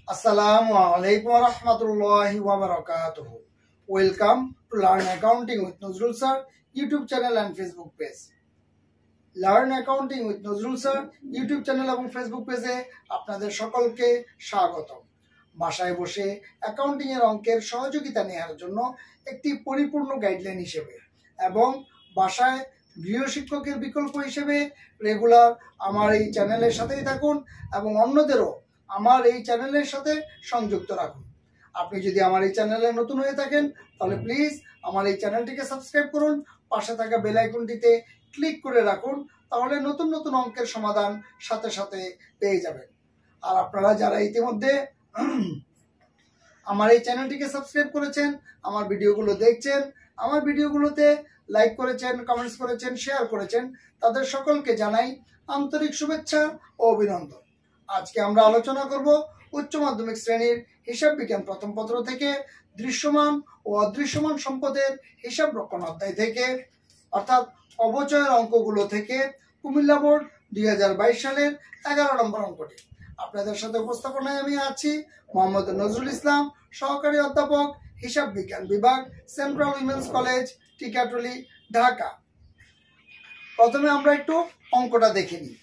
Assalamu alaikum wa rahmatullahi wa barakatuh. Welcome to Learn Accounting with Nazrul Sir YouTube channel and Facebook page. Learn Accounting with Nazrul Sir YouTube channel এবং Facebook পেজে আপনাদের সকলকে স্বাগতম। বাসায় বসে accounting এর অঙ্কের সহযোগিতা নেওয়ার জন্য একটি পরিপূর্ণ গাইডলাইন হিসেবে এবং বাসায় গৃহশিক্ষকের বিকল্প হিসেবে রেগুলার আমার এই চ্যানেলের সাথেই থাকুন এবং অন্যদেরও আমার এই চ্যানেলের সাথে সংযুক্ত রাখুন। আপনি যদি আমার এই চ্যানেলে নতুন হয়ে থাকেন তাহলে প্লিজ আমার এই চ্যানেলটিকে সাবস্ক্রাইব করুন, পাশে থাকা বেল আইকনটিতে ক্লিক করে রাখুন, তাহলে নতুন নতুন অঙ্কের সমাধান সাথে সাথে পেয়ে যাবেন। আর আপনারা যারা ইতিমধ্যে আমার এই চ্যানেলটিকে সাবস্ক্রাইব করেছেন, আমার ভিডিওগুলো দেখছেন, আমার ভিডিওগুলোতে লাইক করেছেন, কমেন্টস করেছেন, শেয়ার করেছেন, তাদের সকলকে জানাই আন্তরিক শুভেচ্ছা ও অভিনন্দন। আজকে আমরা আলোচনা করব উচ্চ মাধ্যমিক শ্রেণীর হিসাব বিজ্ঞান প্রথম পত্র থেকে দৃশ্যমান ও অদৃশ্যমান সম্পদের হিসাব রক্ষণ অধ্যায় থেকে, অর্থাৎ অবচয়ের অঙ্কগুলো থেকে কুমিল্লা বোর্ড 2022 সালের 11 নম্বর অঙ্কটি। আপনাদের সাথে উপস্থাপনায় আমি আছি মোহাম্মদ নজরুল ইসলাম, সহকারী অধ্যাপক, হিসাব বিজ্ঞান বিভাগ, central women's college, Tikatuli, Dhaka. প্রথমে আমরা একটু অঙ্কটা দেখে নিই।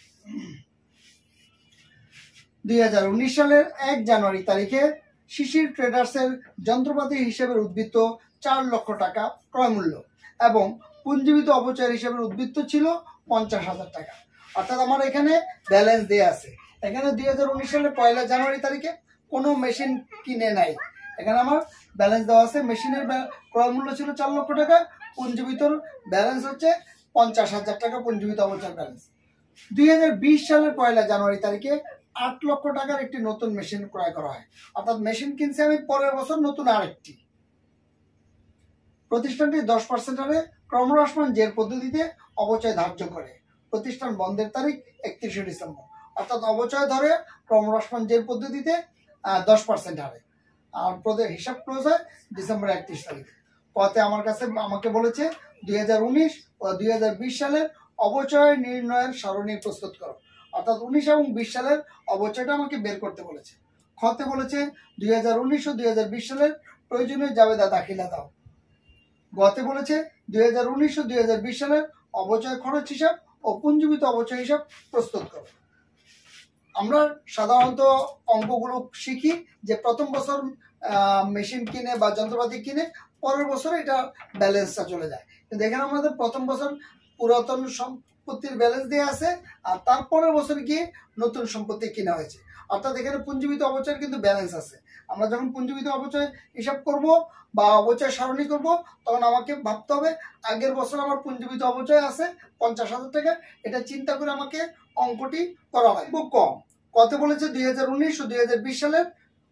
2019 সালের 1 জানুয়ারি তারিখে শিশির ট্রেডার্সের যন্ত্রপাতি হিসেবের উদ্বৃত্ত 4 লক্ষ টাকা ক্রয় মূল্য এবং পুঞ্জীবিত অপচয়ের হিসেবের উদ্বৃত্ত ছিল 50,000 টাকা। অর্থাৎ আমার এখানে ব্যালেন্স দেয়া আছে। এখানে 2019 সালের 1 জানুয়ারি তারিখে কোনো মেশিন কিনে নাই, এখানে আমার ব্যালেন্স দেওয়া আছে। মেশিনের ক্রয় মূল্য ছিল 4 লক্ষ টাকা, পুঞ্জীবিত ব্যালেন্স হচ্ছে 50,000 টাকা, পুঞ্জীবিত অপচয় ব্যালেন্স। 2020 সালের 1 জানুয়ারি তারিখে 8 লক্ষ টাকার একটি নতুন মেশিন ক্রয় করা হয়। অর্থাৎ মেশিন কিনছে আমি পরের বছর নতুন আরেকটি। প্রতিষ্ঠানটি 10% হারে ক্রমহ্রাসমান জের পদ্ধতিতে অপচয় ধার্য করে। প্রতিষ্ঠান বন্ধের তারিখ 31 ডিসেম্বর। অর্থাৎ অপচয় ধরে ক্রমহ্রাসমান জের পদ্ধতিতে 10% হারে। আর হিসাব ক্লোজ হয় ডিসেম্বর 31 তারিখ। কতে আমাকে বলেছে 2019 ও 2020 সালের অবচয় নির্ণয়ের সারণী প্রস্তুত করো। অর্থাৎ 19 এবং 20 সালের অবচয়টা আমাকে বের করতে বলেছে। খতে বলেছে 2019 ও 2020 সালের প্রয়োজনীয় জাবেদা দাখিলা দাও। গতে বলেছে 2019 ও 2020 সালের অবচয় খরচ হিসাব ও পুঞ্জীবিত অবচয় হিসাব প্রস্তুত করো। আমরা সাধারণত অঙ্কগুলো শিখি যে প্রথম বছর মেশিন কিনে বা যন্ত্রপাতি কিনে পরের বছর এটা ব্যালেন্সটা চলে যায়, কিন্তু এখানে আমাদের প্রথম বছর পুরাতন সম্পত্তির ব্যালেন্স দেওয়া আছে আর তারপরের বছর গিয়ে নতুন সম্পত্তি কিনা হয়েছে। অর্থাৎ এখানে পুঞ্জীবিত অপচয়ের কিন্তু ব্যালেন্স আছে। আমরা যখন পুঞ্জীবিত অপচয় হিসাব করব বা অপচয় সারণী করব তখন আমাকে ভাবতে হবে আগের বছর আমার পুঞ্জীবিত অপচয় আছে 50,000 টাকা, এটা চিন্তা করে আমাকে অঙ্কটি করা হয়। খুব কম। কত বলেছে 2019 ও 2020 সালের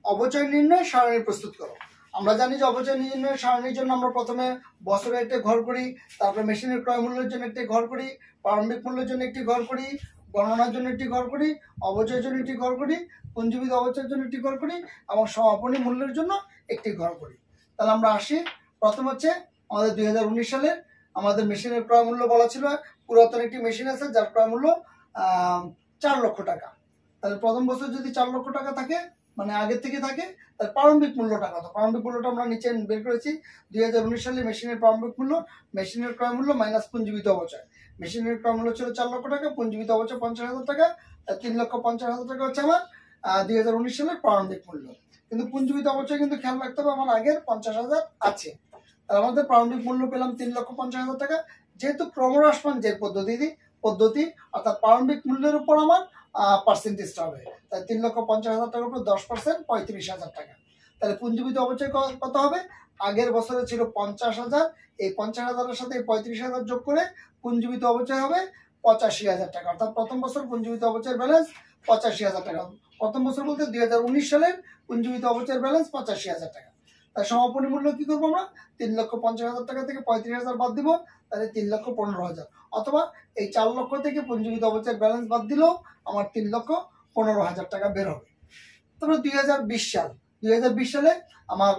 অবচয় নির্ণয় সারণী প্রস্তুত করো। আমরা জানি যে অবচয় নির্ণয় সারণীর জন্য আমরা প্রথমে বছরে একটা ঘর করি, তারপরে মেশিনের ক্রয় মূল্যের জন্য একটি ঘর করি, প্রারম্ভিক মূল্যের জন্য একটি ঘর করি, গণনার জন্য একটি ঘর করি, অবচয়ের জন্য একটি ঘর করি, পুঞ্জীবিত অবচয়ের জন্য একটি ঘর করি এবং সমাপনী মূল্যের জন্য একটি ঘর করি। তাহলে আমরা আসি। প্রথম হচ্ছে আমাদের 2019 সালের আমাদের মেশিনের ক্রয় মূল্য বলা ছিল, পুরাতন একটি মেশিন আছে যার ক্রয় মূল্য 4 লক্ষ টাকা। তাহলে প্রথম বছর যদি 4 লক্ষ টাকা থাকে মানে আগের থেকে থাকে, তাহলে প্রারম্ভিক মূল্যটা কত? প্রারম্ভিক মূল্যটা আমরা নিচে বের করেছি। 2019 সালে মেশিনের প্রারম্ভিক মূল্য, মেশিনের ক্রয় মূল্য মাইনাস পুঞ্জীবিত অবচয়। মেশিনের ক্রয় মূল্য ছিল 4 লক্ষ টাকা, পুঞ্জীবিত অবচয় 50,000 টাকা, 3,50,000 টাকা হচ্ছে আমার 2019 সালের প্রারম্ভিক মূল্য। কিন্তু পুঞ্জীবিত অবচয় কিন্তু খেয়াল রাখতে হবে আমার আগের 50,000 আছে। তাহলে আমাদের প্রারম্ভিক মূল্য পেলাম 3,50,000 টাকা। যেহেতু ক্রমহ্রাসমান যে পদ্ধতি অর্থাৎ প্রারম্ভিক মূল্যের উপর আমার পার্সেন্টেজটা হবে, তাই 3,50,000 টাকার উপর 10% 35,000 টাকা। তাহলে পুঞ্জীবিত অবচয় কত হবে? আগের বছরে ছিল 50,000, এই 50,000-এর সাথে 35,000 যোগ করে পুঞ্জীবিত অবচয় হবে 85,000 টাকা। অর্থাৎ প্রথম বছর পুঞ্জীবিত অবচয়ের ব্যালেন্স 85,000 টাকা। প্রথম বছর বলতে 2019 সালের পুঞ্জীবিত অবচয়ের ব্যালেন্স 85,000 টাকা। তাই সমাপনী মূল্য কি করবো আমরা? 3,50,000 টাকা থেকে 35,000 বাদ দিব, তাহলে 3,15,000। অথবা এই 4 লক্ষ থেকে পুঞ্জীবিত অবচয়ের ব্যালেন্স বাদ দিলেও আমার 3,15,000 টাকা বের হবে। তারপরে 2020 সালে আমার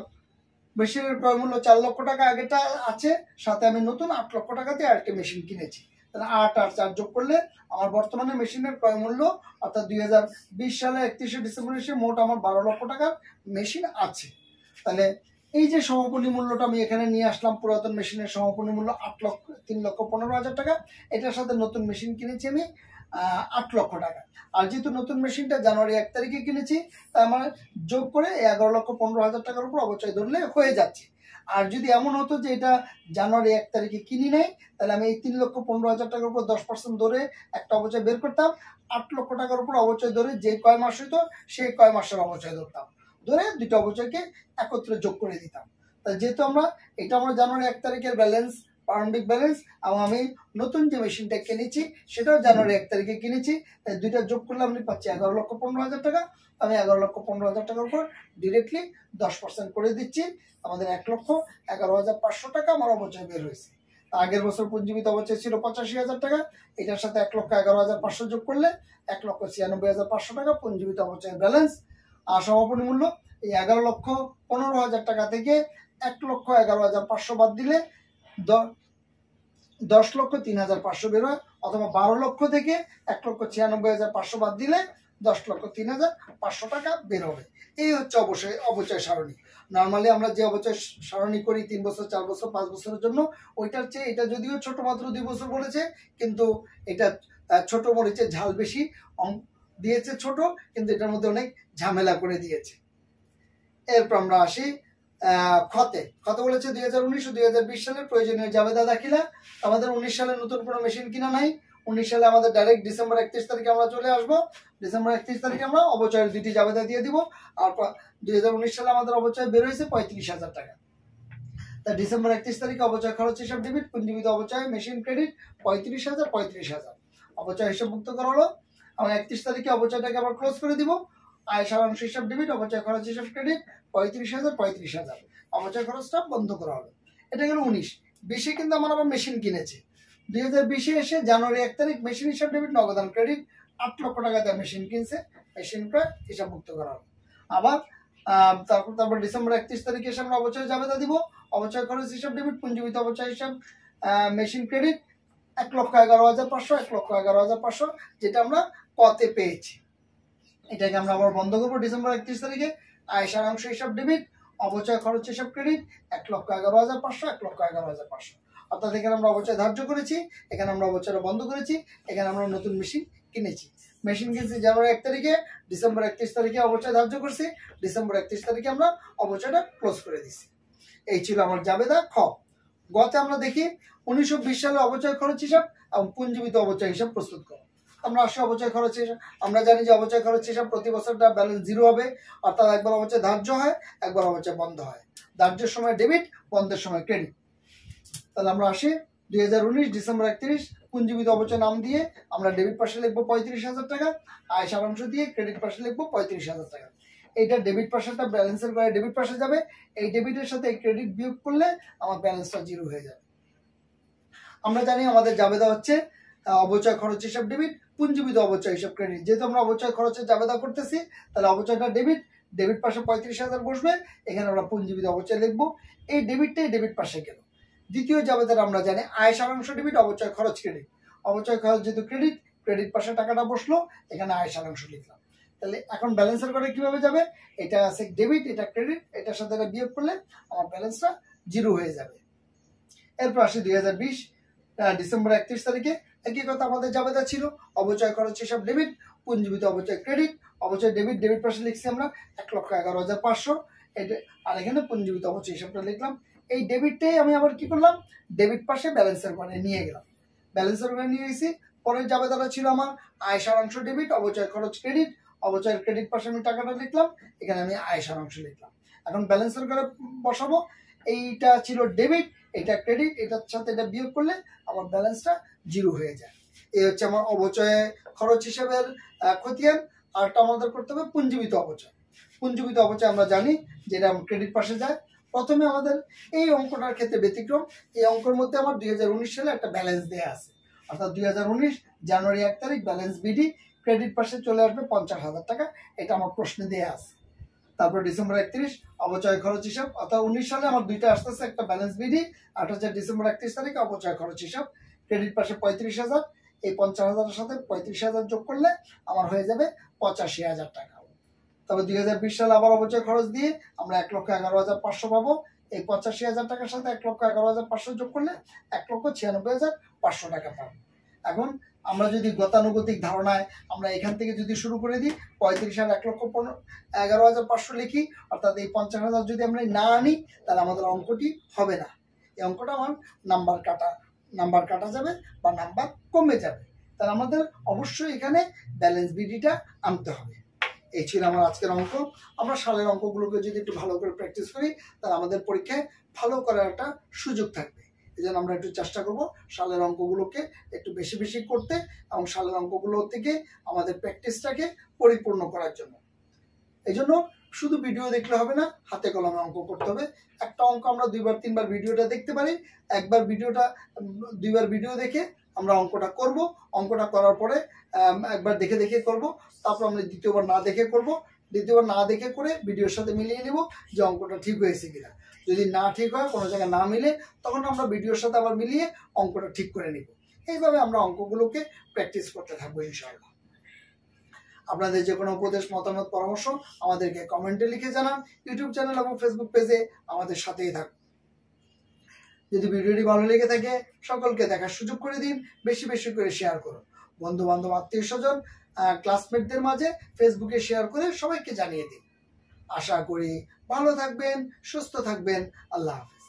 মেশিনের ক্রয় মূল্য 4 লক্ষ টাকা আগেটা আছে, সাথে আমি নতুন 8 লক্ষ টাকা দিয়ে আরেকটি মেশিন কিনেছি। তাহলে 8 আর 4 যোগ করলে আমার বর্তমানে মেশিনের ক্রয় মূল্য অর্থাৎ 2020 সালে 31শে ডিসেম্বর এসে মোট আমার 12 লক্ষ টাকার মেশিন আছে। তাহলে এই যে সমাপনী মূল্যটা আমি এখানে নিয়ে আসলাম, পুরাতন মেশিনের সমাপনী মূল্য 3,15,000 টাকা, এটার সাথে নতুন মেশিন কিনেছি আমি 8 লক্ষ টাকা। আর যেহেতু নতুন মেশিনটা জানুয়ারি 1 তারিখে কিনেছি, তাই আমার যোগ করে 11,15,000 টাকার উপর অবচয় ধরলে হয়ে যাচ্ছে। আর যদি এমন হতো যে এটা জানুয়ারি 1 তারিখে কিনি নাই, তাহলে আমি এই 3,15,000 টাকার উপর 10% ধরে একটা অবচয় বের করতাম। 8 লক্ষ টাকার উপর অবচয় ধরে যে কয় মাস হইতো সেই কয় মাসের অবচয় ধরতাম, ধরে দুটো অবচয়কে একত্রে যোগ করে দিতাম। তাই যেহেতু এটা আমার জানুয়ারি 1 তারিখের ব্যালেন্স, প্রারম্ভিক ব্যালেন্স, এবং আমি নতুন যে মেশিনটা কিনেছি সেটাও জানুয়ারি 1 তারিখে কিনেছি, তাই দুইটা যোগ করলে আমি পাচ্ছি 11,15,000 টাকা। আমি 11,15,000 টাকার উপর ডিরেক্টলি 10% করে দিচ্ছি, আমাদের 1,11,500 টাকা আমার অবচয় বের হয়েছে। আগের বছর পুঞ্জীবিত অবচয় ছিল 85,000 টাকা, এটার সাথে 1,11,500 যোগ করলে 1,96,500 টাকা পুঞ্জীবিত অবচয়ের ব্যালেন্স। আর সমাপনী মূল্য এই 11,15,000 টাকা থেকে 1,11,500 বাদ দিলে 10,03,500 বের হয়, অথবা 12 লক্ষ থেকে 1,96,500 বাদ দিলে 10,03,500 টাকা বের হবে। এই হচ্ছে অবশ্যই অবচয় সারণী। নর্মালি আমরা যে অবচয় সারণী করি 3 বছর, 4 বছর, 5 বছরের জন্য, ওইটার চেয়ে এটা যদিও ছোট, মাত্র 2 বছর বলেছে, কিন্তু এটা ছোট মরিচের ঝাল বেশি দিয়েছে ছোট, কিন্তু এটার মধ্যে অনেক ঝামেলা করে দিয়েছে। এরপর আমরা আসি খতে বলেছে 2019 ও 2020 সালের প্রয়োজনীয় জাবেদা দাখিলা। আমাদের 19 সালে নতুন কোনো মেশিন কিনা নাই। 19 সালে আমাদের ডাইরেক্ট ডিসেম্বর 31 তারিখে আমরা চলে আসবো। ডিসেম্বর 31 তারিখে আমরা অবচয়ের 2টি জাবেদা দিয়ে দিব। আর 2019 সালে আমাদের অবচয় বের হয়েছে 35,000 টাকা। তা ডিসেম্বর 31 তারিখে অবচয় খরচ হিসাব ডেবিট, পুঞ্জীবিত অবচয় মেশিন ক্রেডিট 35,000 অবচয় হিসাবভুক্ত করা হলো। আমরা 31 তারিখে অবচয়টাকে আবার ক্লোজ করে দিব। আয় সারাংশ হিসাব ডেবিট, অবচয় খরচ হিসাব ক্রেডিট 35,000 অবচয় খরচটা বন্ধ করা হলো। এটা গেল 19। 20 কিন্তু আমার আবার মেশিন কিনেছে। 2020 এসে জানুয়ারি 1 তারিখ মেশিন হিসাব ডেবিট, নগদান ক্রেডিট 8 লক্ষ টাকা দিয়ে মেশিন কিনছে, মেশিন ক্রয় হিসাবভুক্ত করা হলো। আবার তারপর ডিসেম্বর 31 তারিখে এসে আমরা অবচয় জাবেদা দিব, অবচয় খরচ হিসাব ডেবিট, পুঞ্জীবিত অবচয় হিসাব মেশিন ক্রেডিট 1,11,500, 1,11,500 যেটা আমরা কতে পেয়েছি, এটাকে আমরা আবার বন্ধ করবো ডিসেম্বর 31 তারিখে। আয় সারাংশ হিসাব ডেবিট, অবচয় খরচ হিসাব ক্রেডিট 1,11,500, 1,11,500। অর্থাৎ এখানে আমরা অবচয় ধার্য করেছি, এখানে আমরা অবচয় বন্ধ করেছি, এখানে আমরা নতুন মেশিন কিনেছি। মেশিন কিনছি জানুয়ারি 1 তারিখে, ডিসেম্বর 31 তারিখে অবচয় ধার্য করছি, ডিসেম্বর 31 তারিখে আমরা অবচয়টা ক্লোজ করে দিছি। এই ছিল আমার জাবেদা খ। গতে আমরা দেখি 1920 সালে অবচয় খরচ হিসাব এবং পুঞ্জীবিত অবচয় হিসাব প্রস্তুত করো। আমরা আসি অবচয় খরচ হিসাব। আমরা জানি যে অবচয় খরচ হিসাব প্রতি বছরটা ব্যালেন্স 0 হবে, অর্থাৎ একবার অবচয় ধার্য হয়, একবার অবচয় বন্ধ হয়। ধার্যের সময় ডেবিট, বন্ধের সময় ক্রেডিট। তাহলে আমরা আসি 2019 ডিসেম্বর 31 পুঞ্জীবিত অবচয় নাম দিয়ে আমরা ডেবিট পাশে লিখবো 35,000 টাকা, আয় সারাংশ দিয়ে ক্রেডিট পাশে লিখবো 35,000 টাকা। এইটা ডেবিট পাশেটা ব্যালেন্সের করে ডেবিট পাশে যাবে, এই ডেবিটের সাথে এই ক্রেডিট বিয়োগ করলে আমার ব্যালেন্সটা 0 হয়ে যাবে। আমরা জানি আমাদের জাবেদা হচ্ছে অবচয় খরচ হিসাব ডেবিট, পুঞ্জীবিত অবচয় হিসাব ক্রেডিট। যেহেতু আমরা অবচয় খরচের জাবেদা করতেছি, তাহলে অবচয়টা ডেবিট, ডেবিট পাশে 35,000 বসবে, এখানে আমরা পুঞ্জীবিত অবচয় লিখবো। এই ডেবিটটাই ডেবিট পাশে গেল। দ্বিতীয় জাবেদার আমরা জানি আয় সারাংশ ডেবিট, অবচয় খরচ ক্রেডিট। অবচয় খরচ যেহেতু ক্রেডিট, ক্রেডিট পাশে টাকাটা বসলো, এখানে আয় সারাংশ লিখলাম। তাহলে এখন ব্যালেন্সের করে কিভাবে যাবে, এটা আছে ডেবিট, এটা ক্রেডিট, এটার সাথে এটা বিয়োগ করলে আমার ব্যালেন্সটা 0 হয়ে যাবে। এরপর আসি 2020 ডিসেম্বর 31 তারিখে একই কথা আমাদের জাবেদা ছিল, অবচয় খরচ হিসাব ডেবিট, পুঞ্জীবিত অবচয় ক্রেডিট। অবচয় ডেবিট, ডেবিট পাশে লিখছি আমরা 1,11,500, আর এখানে পুঞ্জীবিত অবচয় হিসাবটা লিখলাম। এই ডেবিটটাই আমি আবার কি করলাম, ডেবিট পাশে ব্যালেন্সের ঘরে নিয়ে গেলাম। ব্যালেন্সের ঘরে নিয়ে গেছি। পরের জাবেদাটা ছিল আমার আয় সারাংশ ডেবিট, অবচয় খরচ ক্রেডিট। অবচয়ের ক্রেডিট পাশে আমি টাকাটা লিখলাম, এখানে আমি আয় সারাংশ লিখলাম। এখন ব্যালেন্সের ঘরে বসাবো। এইটা ছিল ডেবিট, এটা ক্রেডিট, এটার সাথে এটা বিয়োগ করলে আমার ব্যালেন্সটা 0 হয়ে যায়। এই হচ্ছে আমার অবচয় খরচ হিসাবের খতিয়ান। আর একটা আমাদের করতে হবে পুঞ্জীবিত অবচয়। পুঞ্জীবিত অবচয় আমরা জানি যেটা ক্রেডিট পাশে যায়। প্রথমে আমাদের এই অঙ্কটার ক্ষেত্রে ব্যতিক্রম, এই অঙ্কের মধ্যে আমার 2019 সালে একটা ব্যালেন্স দেওয়া আছে, অর্থাৎ 2019 জানুয়ারি 1 তারিখ ব্যালেন্স বিডি, ক্রেডিট পাশে চলে আসবে 50,000 টাকা, এটা আমার প্রশ্নে দেওয়া আছে। তারপর ডিসেম্বর 31 অবচয় খরচ হিসাব, অর্থাৎ 19 সালে আমার দুইটা আসতেছে, একটা ব্যালেন্স বিডি, আর হচ্ছে ডিসেম্বর 31 তারিখে অবচয় খরচ হিসাব ক্রেডিট পাশে 35,000, এই 50,000-এর সাথে 35,000 যোগ করলে আমার হয়ে যাবে 85,000 টাকা। তবে 2020 সালে আবার অবচয় খরচ দিয়ে আমরা 1,11,500 পাবো। এই 85,000 টাকার সাথে 1,11,500 যোগ করলে 1,96,500 টাকা পাবো। এখন আমরা যদি গতানুগতিক ধারণায় আমরা এখান থেকে যদি শুরু করে দিই, 35 আর 1,11,500 লিখি, অর্থাৎ এই 50,000 যদি আমরা না আনি তাহলে আমাদের অঙ্কটি হবে না। এই অঙ্কটা আমার নাম্বার কাটা যাবে বা নাম্বার কমে যাবে। তাহলে আমাদের অবশ্যই এখানে ব্যালেন্স বিডিটা আনতে হবে। এই ছিল আমার আজকের অঙ্ক। আমরা সালের অঙ্কগুলোকে যদি একটু ভালো করে প্র্যাকটিস করি তাহলে আমাদের পরীক্ষায় ভালো করার একটা সুযোগ থাকবে। এই জন্য আমরা একটু চেষ্টা করব সালের অঙ্কগুলোকে একটু বেশি বেশি করতে এবং সালের অঙ্কগুলো থেকে আমাদের প্র্যাকটিসটাকে পরিপূর্ণ করার জন্য। এই জন্য শুধু ভিডিও দেখলে হবে না, হাতে কলমে অঙ্ক করতে হবে। একটা অঙ্ক আমরা 2-3 বার ভিডিওটা দেখতে পারি, একবার ভিডিওটা 2বার ভিডিও দেখে আমরা অঙ্কটা করব। অঙ্কটা করার পরে একবার দেখে দেখে করব, তারপর আমরা দ্বিতীয়বার না দেখে করব। দ্বিতীয়বার না দেখে করে ভিডিওর সাথে মিলিয়ে নেব যে অঙ্কটা ঠিক হয়েছে কিনা। যদি না ঠিক হয়, কোনো জায়গায় না মিলে, তখন আমরা ভিডিওর সাথে আবার মিলিয়ে অঙ্কটা ঠিক করে নেব। এইভাবে আমরা অঙ্কগুলোকে প্র্যাকটিস করতে থাকবো ইনশাআল্লাহ। আপনাদের যে কোনো উপদেশ, মতামত, পরামর্শ আমাদেরকে কমেন্টে লিখে জানান। ইউটিউব চ্যানেল এবং ফেসবুক পেজে আমাদের সাথেই থাকুন। যদি ভিডিওটি ভালো লেগে থাকে সকলকে দেখার সুযোগ করে দিন, বেশি বেশি করে শেয়ার করুন। বন্ধু বান্ধব, আত্মীয় স্বজন, ক্লাসমেটদের মাঝে ফেসবুকে শেয়ার করে সবাইকে জানিয়ে দিন। আশা করি ভালো থাকবেন, সুস্থ থাকবেন। আল্লাহ হাফেজ।